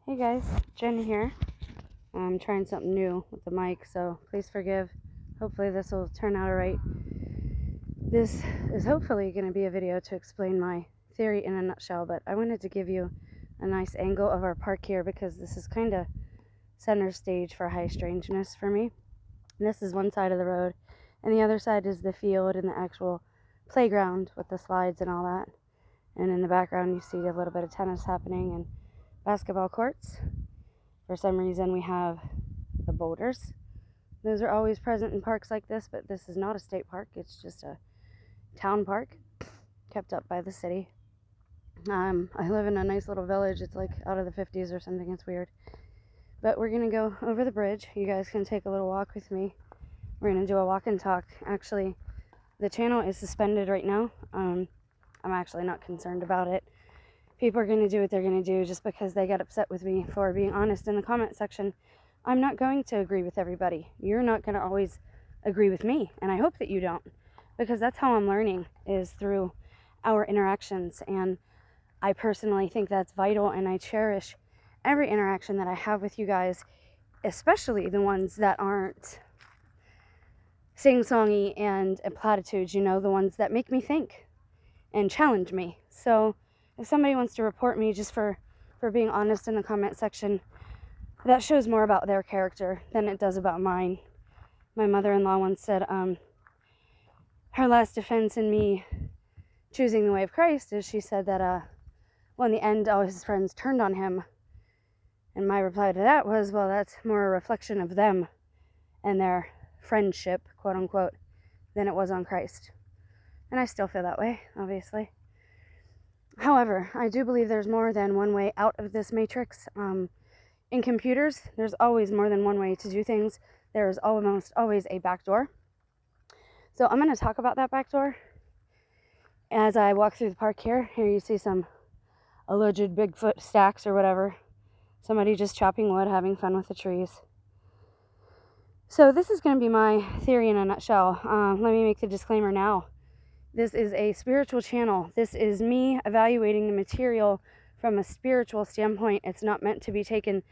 Hey guys, Jen here. I'm trying something new with the mic, so please forgive. Hopefully this will turn out alright. This is hopefully going to be a video to explain my theory in a nutshell, but I wanted to give you a nice angle of our park here because this is kind of center stage for high strangeness for me. And this is one side of the road, and the other side is the field and the actual playground with the slides and all that. And in the background you see a little bit of tennis happening and basketball courts. For some reason we have the boulders. Those are always present in parks like this, but this is not a state park. It's just a town park kept up by the city. I live in a nice little village. It's like out of the 50s or something. It's weird. But we're going to go over the bridge. You guys can take a little walk with me. We're going to do a walk and talk. Actually, the channel is suspended right now. I'm actually not concerned about it. People are going to do what they're going to do just because they got upset with me for being honest in the comment section. I'm not going to agree with everybody. You're not going to always agree with me, and I hope that you don't, because that's how I'm learning, is through our interactions. And I personally think that's vital, and I cherish every interaction that I have with you guys, especially the ones that aren't sing-songy and platitudes, the ones that make me think and challenge me. So if somebody wants to report me just for being honest in the comment section, that shows more about their character than it does about mine. My mother-in-law once said her last defense in me choosing the way of Christ is she said that well, in the end all his friends turned on him. And my reply to that was, well, that's more a reflection of them and their friendship, quote unquote, than it was on Christ. And I still feel that way, obviously. However, I do believe there's more than one way out of this matrix. In computers, there's always more than one way to do things. There's almost always a back door. So I'm going to talk about that back door as I walk through the park here. Here you see some alleged Bigfoot stacks or whatever. Somebody just chopping wood, having fun with the trees. So this is going to be my theory in a nutshell. Let me make the disclaimer now. This is a spiritual channel. This is me evaluating the material from a spiritual standpoint. It's not meant to be taken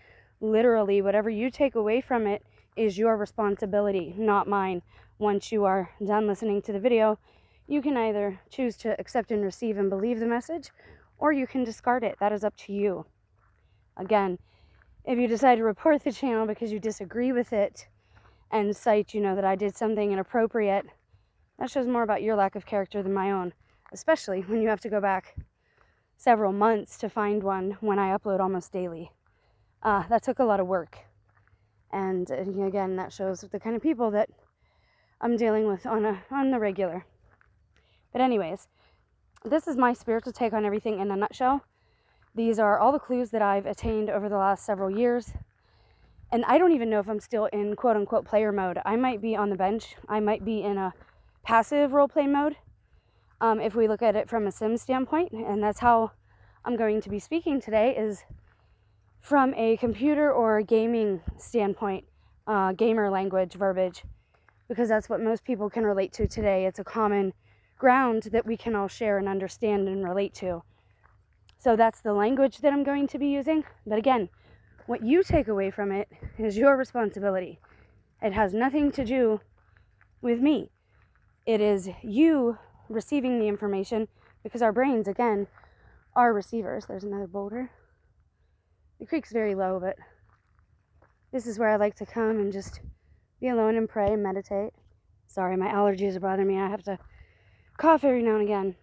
literally. Whatever you take away from it is your responsibility, not mine. Once you are done listening to the video, you can either choose to accept and receive and believe the message, or you can discard it. That is up to you. Again, if you decide to report the channel because you disagree with it and cite, that I did something inappropriate, that shows more about your lack of character than my own, especially when you have to go back several months to find one when I upload almost daily. That took a lot of work. And again, that shows the kind of people that I'm dealing with on the regular. But anyways, this is my spiritual take on everything in a nutshell. These are all the clues that I've attained over the last several years. And I don't even know if I'm still in quote unquote player mode. I might be on the bench. I might be in a passive roleplay mode, if we look at it from a sim standpoint. And that's how I'm going to be speaking today, is from a computer or gaming standpoint, gamer language, verbiage, because that's what most people can relate to today. It's a common ground that we can all share and understand and relate to. So that's the language that I'm going to be using. But again, what you take away from it is your responsibility. It has nothing to do with me. It is you receiving the information, because our brains, again, are receivers. There's another boulder. The creek's very low, but this is where I like to come and just be alone and pray and meditate. Sorry, my allergies are bothering me. I have to cough every now and again.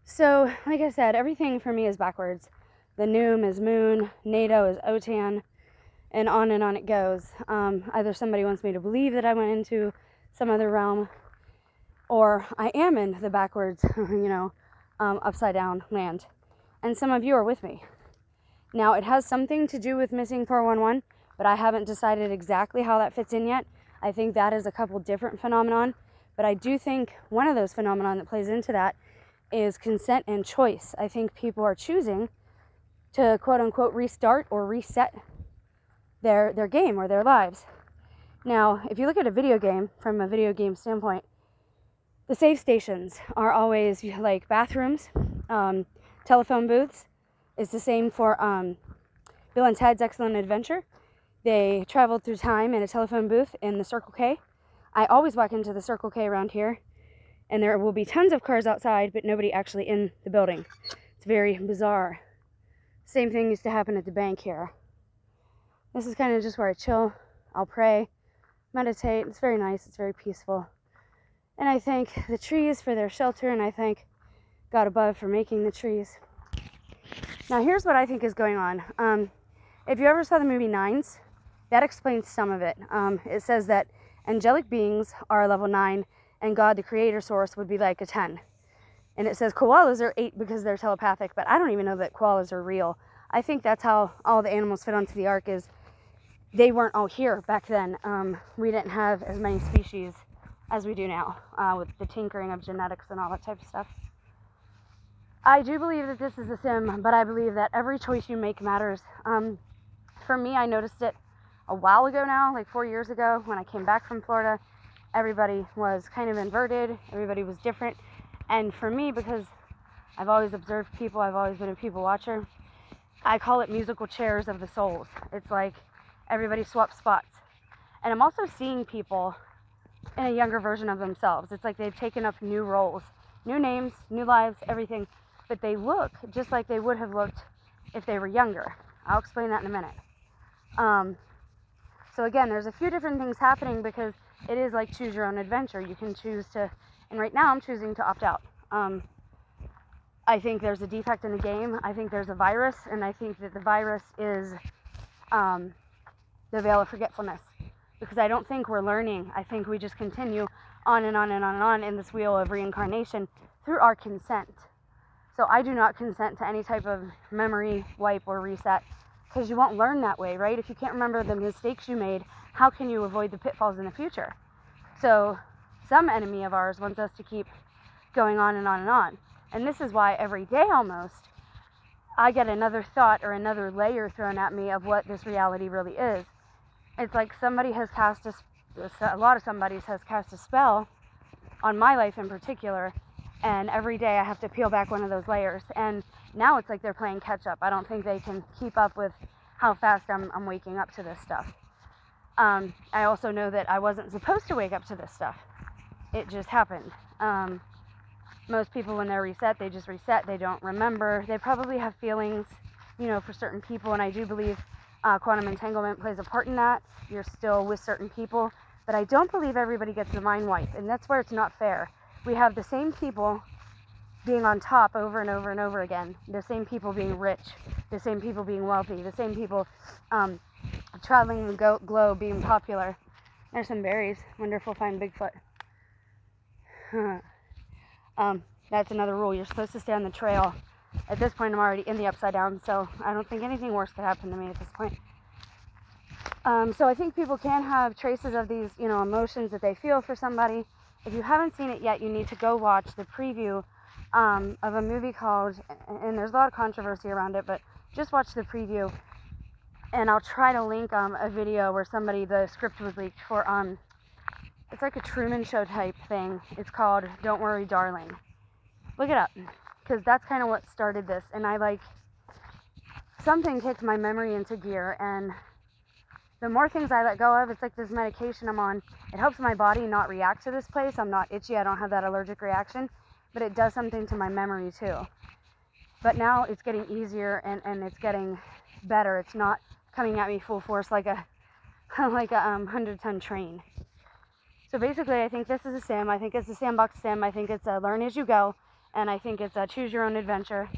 So, like I said, everything for me is backwards. The Noom is moon, NATO is OTAN, and on it goes. Either somebody wants me to believe that I went into some other realm, or I am in the backwards, upside down land. And some of you are with me. Now, it has something to do with missing 411, but I haven't decided exactly how that fits in yet. I think that is a couple different phenomenon, but I do think one of those phenomenon that plays into that is consent and choice. I think people are choosing to quote unquote restart or reset their game or their lives. Now, if you look at a video game from a video game standpoint, the save stations are always like bathrooms, telephone booths. It's the same for Bill and Ted's Excellent Adventure. They traveled through time in a telephone booth in the Circle K. I always walk into the Circle K around here, and there will be tons of cars outside, but nobody actually in the building. It's very bizarre. Same thing used to happen at the bank here. This is kind of just where I chill. I'll pray, meditate. It's very nice. It's very peaceful. And I thank the trees for their shelter, and I thank God above for making the trees. Now, here's what I think is going on. If you ever saw the movie Nines, that explains some of it. It says that angelic beings are level 9, and God, the creator source, would be like a 10. And it says koalas are 8 because they're telepathic, but I don't even know that koalas are real. I think that's how all the animals fit onto the ark, is they weren't all here back then. We didn't have as many species as we do now, with the tinkering of genetics and all that type of stuff. I do believe that this is a sim, but I believe that every choice you make matters. For me, I noticed it a while ago now, like 4 years ago, when I came back from Florida. Everybody was kind of inverted, everybody was different. And for me, because I've always observed people, I've always been a people watcher, I call it musical chairs of the souls. It's like everybody swaps spots. And I'm also seeing people in a younger version of themselves. It's like they've taken up new roles, new names, new lives, everything. But they look just like they would have looked if they were younger. I'll explain that in a minute. So again, there's a few different things happening, because it is like choose your own adventure. You can choose to, and right now I'm choosing to opt out. I think there's a defect in the game. I think there's a virus, and I think that the virus is the veil of forgetfulness, because I don't think we're learning. I think we just continue on and on and on and on in this wheel of reincarnation through our consent. So I do not consent to any type of memory wipe or reset, because you won't learn that way, right? If you can't remember the mistakes you made, how can you avoid the pitfalls in the future? So some enemy of ours wants us to keep going on and on and on. And this is why every day almost, I get another thought or another layer thrown at me of what this reality really is. It's like somebody has cast a lot of somebody's has cast a spell on my life in particular, and every day I have to peel back one of those layers. And now it's like they're playing catch up. I don't think they can keep up with how fast I'm waking up to this stuff. I also know that I wasn't supposed to wake up to this stuff. It just happened. Most people, when they're reset, they just reset. They don't remember. They probably have feelings, for certain people, and I do believe quantum entanglement plays a part in that. You're still with certain people, but I don't believe everybody gets the mind wipe, and that's where it's not fair. We have the same people being on top over and over and over again, the same people being rich, the same people being wealthy, the same people traveling the globe, being popular. There's some berries. Wonderful, fine Bigfoot. That's another rule. You're supposed to stay on the trail. At this point, I'm already in the upside down, so I don't think anything worse could happen to me at this point. So I think people can have traces of these, emotions that they feel for somebody. If you haven't seen it yet, you need to go watch the preview of a movie called, and there's a lot of controversy around it, but just watch the preview, and I'll try to link a video where the script was leaked for, it's like a Truman Show type thing. It's called Don't Worry, Darling. Look it up, because that's kind of what started this, and something kicked my memory into gear, and the more things I let go of, it's like this medication I'm on. It helps my body not react to this place. I'm not itchy. I don't have that allergic reaction, but it does something to my memory too. But now it's getting easier, and it's getting better. It's not coming at me full force like a 100-ton train. So basically, I think this is a sim. I think it's a sandbox sim. I think it's a learn as you go, and I think it's a choose your own adventure.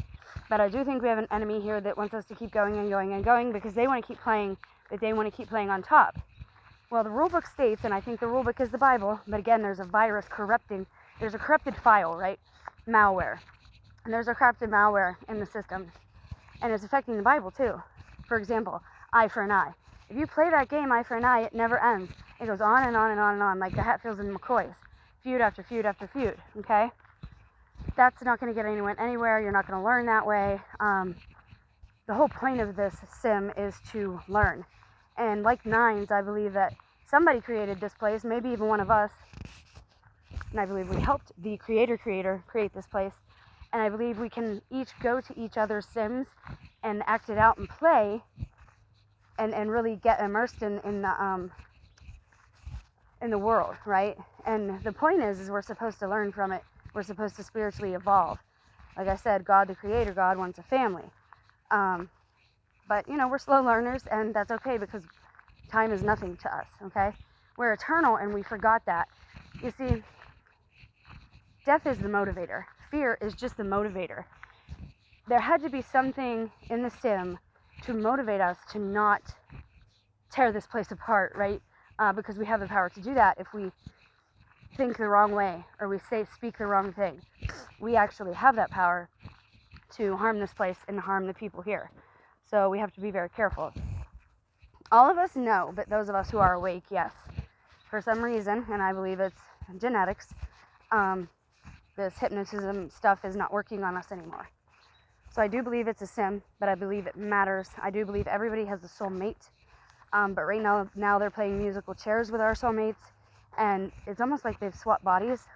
But I do think we have an enemy here that wants us to keep going and going and going, because they want to keep playing, but they want to keep playing on top. Well, the rulebook states, and I think the rulebook is the Bible, but again, there's a virus corrupting. There's a corrupted file, right? Malware. And there's a corrupted malware in the system. And it's affecting the Bible too. For example, eye for an eye. If you play that game, eye for an eye, it never ends. It goes on and on and on and on, like the Hatfields and McCoys. Feud after feud after feud, okay? That's not going to get anyone anywhere. You're not going to learn that way. The whole point of this sim is to learn. And like Nines, I believe that somebody created this place, maybe even one of us. And I believe we helped the creator create this place. And I believe we can each go to each other's sims and act it out and play and really get immersed in the world, right? And the point is we're supposed to learn from it. We're supposed to spiritually evolve. Like I said, God, the creator, God wants a family. But, we're slow learners, and that's okay because time is nothing to us, okay? We're eternal, and we forgot that. You see, death is the motivator. Fear is just the motivator. There had to be something in the sim to motivate us to not tear this place apart, right? Because we have the power to do that if we think the wrong way or we speak the wrong thing. We actually have that power to harm this place and harm the people here. So we have to be very careful. All of us know, but those of us who are awake, yes. For some reason, and I believe it's genetics, this hypnotism stuff is not working on us anymore. So I do believe it's a sim, but I believe it matters. I do believe everybody has a soulmate. But right now they're playing musical chairs with our soulmates, and it's almost like they've swapped bodies.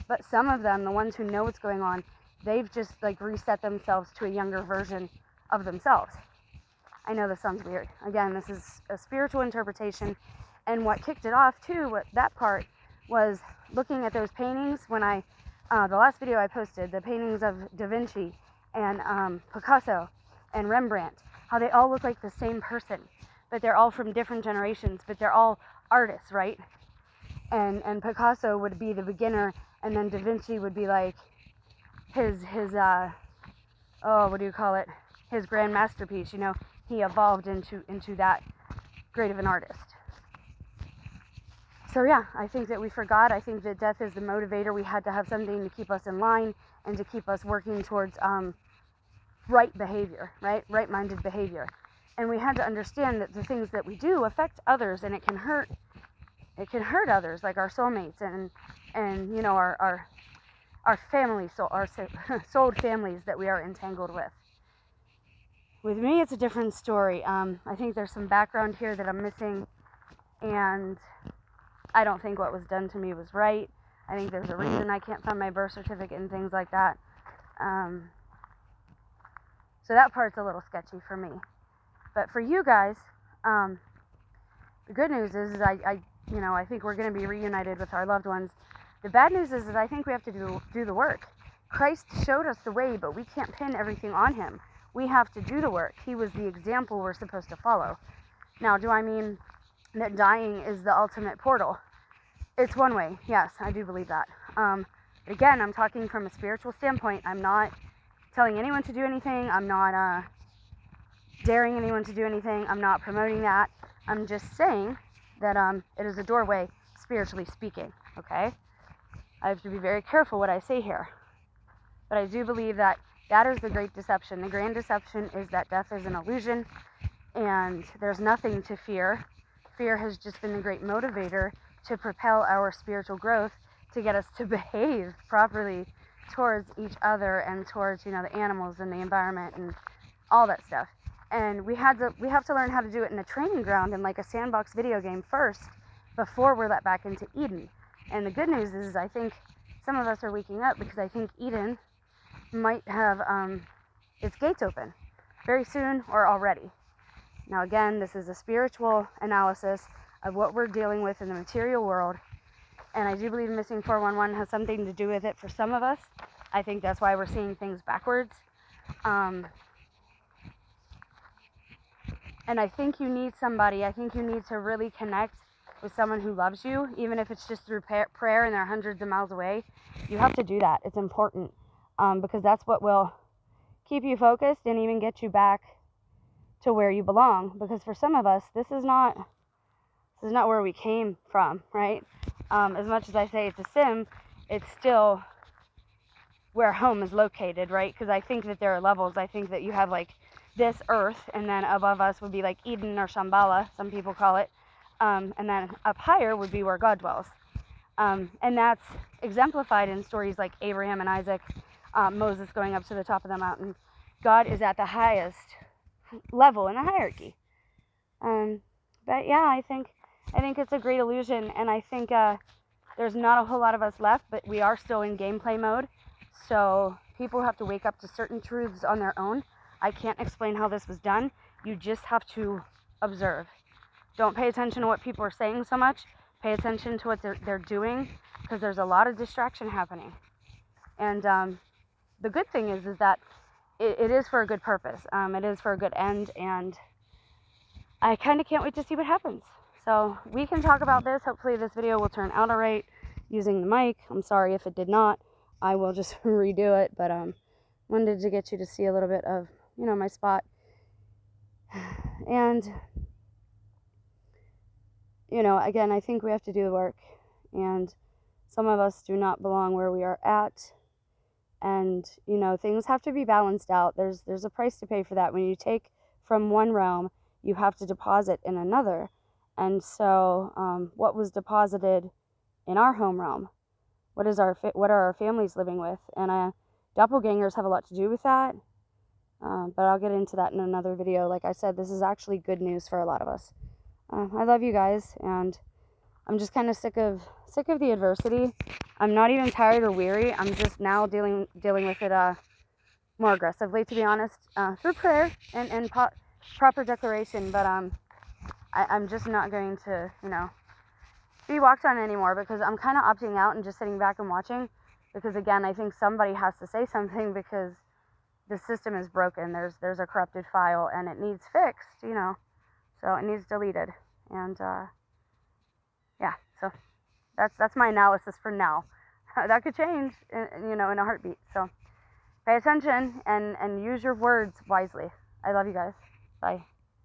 But some of them, the ones who know what's going on, they've just reset themselves to a younger version of themselves. I know this sounds weird. Again, this is a spiritual interpretation, and what kicked it off too, that part, was looking at those paintings when the last video I posted, the paintings of Da Vinci and Picasso and Rembrandt, how they all look like the same person, but they're all from different generations, but they're all artists, right? And Picasso would be the beginner, and then Da Vinci would be like his what do you call it? His grand masterpiece, he evolved into that great of an artist. So yeah, I think that we forgot. I think that death is the motivator. We had to have something to keep us in line and to keep us working towards right behavior, right-minded behavior. And we had to understand that the things that we do affect others, and it can hurt others, like our soulmates and our family, our souled families that we are entangled with. With me, it's a different story. I think there's some background here that I'm missing, and I don't think what was done to me was right. I think there's a reason I can't find my birth certificate and things like that. So that part's a little sketchy for me. But for you guys, the good news is I think we're going to be reunited with our loved ones. The bad news is I think we have to do the work. Christ showed us the way, but we can't pin everything on him. We have to do the work. He was the example we're supposed to follow. Now, do I mean that dying is the ultimate portal? It's one way. Yes, I do believe that. Again, I'm talking from a spiritual standpoint. I'm not telling anyone to do anything. I'm not daring anyone to do anything. I'm not promoting that. I'm just saying that it is a doorway, spiritually speaking, okay? I have to be very careful what I say here. But I do believe that is the great deception. The grand deception is that death is an illusion, and there's nothing to fear. Fear has just been the great motivator to propel our spiritual growth, to get us to behave properly towards each other and towards, the animals and the environment and all that stuff. And we have to learn how to do it in a training ground and like a sandbox video game first before we're let back into Eden. And the good news is I think some of us are waking up because I think Eden might have its gates open very soon or already. Now again, this is a spiritual analysis of what we're dealing with in the material world, and I do believe missing 411 has something to do with it for some of us. I think that's why we're seeing things backwards. And I think you need somebody. I think you need to really connect with someone who loves you, even if it's just through prayer and they're hundreds of miles away. You have to do that. It's important. Because that's what will keep you focused and even get you back to where you belong. Because for some of us, this is not where we came from, right? As much as I say it's a sim, it's still where home is located, right? Because I think that there are levels. I think that you have this earth, and then above us would be like Eden or Shambhala, some people call it, and then up higher would be where God dwells. And that's exemplified in stories like Abraham and Isaac, Moses going up to the top of the mountain. God is at the highest level in the hierarchy. But yeah, I think it's a great illusion, and I think there's not a whole lot of us left, but we are still in gameplay mode. So people have to wake up to certain truths on their own. I can't explain how this was done. You just have to observe. Don't pay attention to what people are saying so much. Pay attention to what they're doing, because there's a lot of distraction happening. And the good thing is that it is for a good purpose. It is for a good end, and I kind of can't wait to see what happens. So we can talk about this. Hopefully this video will turn out all right using the mic. I'm sorry if it did not. I will just redo it, but wanted to get you to see a little bit of, you know, my spot. And, you know, again, I think we have to do the work, and some of us do not belong where we are at. And, you know, things have to be balanced out. There's a price to pay for that. When you take from one realm, you have to deposit in another. And so what was deposited in our home realm? What are our families living with? And doppelgangers have a lot to do with that. But I'll get into that in another video. Like I said, this is actually good news for a lot of us. I love you guys, and I'm just kind of sick of the adversity. I'm not even tired or weary. I'm just now dealing with it more aggressively, to be honest, through prayer and proper declaration. But I'm just not going to, you know, be walked on anymore, because I'm kind of opting out and just sitting back and watching. Because again, I think somebody has to say something, because the system is broken. There's a corrupted file, and it needs fixed, you know. So it needs deleted. And yeah, so that's my analysis for now. That could change, you know, in a heartbeat. So pay attention and use your words wisely. I love you guys. Bye.